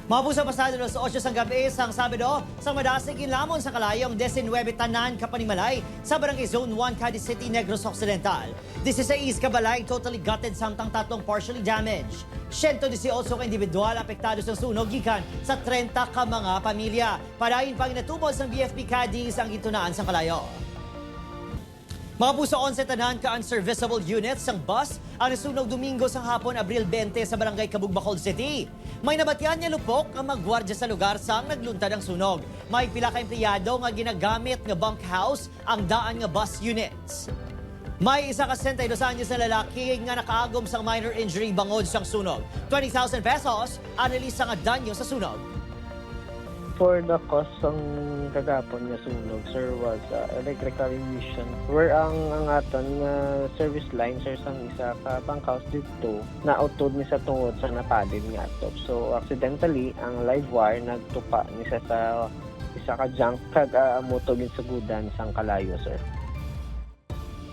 Mapusa pasado los 8 sang gabi sang Sabado sa madasig inlamon sa kalayong 19 tanan Kapanimalay sa Barangay Zone 1, Cadiz City, Negros Occidental. 16 kabalay totally gutted samtang tatlong partially damaged. 118 ka individual apektado sa sunog gikan sa 30 ka mga pamilya. Padayon pang natubol sang BFP Cadiz ang gitunaan sa kalayo. Mga puso 11 tanan ka unserviceable units sang bus ang nasunog Domingo sang hapon Abril 20 sa Barangay Cabug, Bacolod City. May nabatyan niya lupok ang magwardya sa lugar sang nagluntad ang sunog. May pila ka empleyado nga ginagamit nga bunkhouse ang daan nga bus units. May isa ka 62 anyos na lalaki nga nakaagom sang minor injury bangod sang sunog. 20,000 pesos ang release nga danyo sa sunog. For the cost ng kagapon nga sunog, sir, was electrical emission. Where ang aton nga service line, sir, sang isa ka bunkhouse dito, nautod ni sa tungod sa napalid nga atop. So, accidentally, ang live wire nagtupa ni sa isa ka junk kag mutog sa gudan sang kalayo, sir.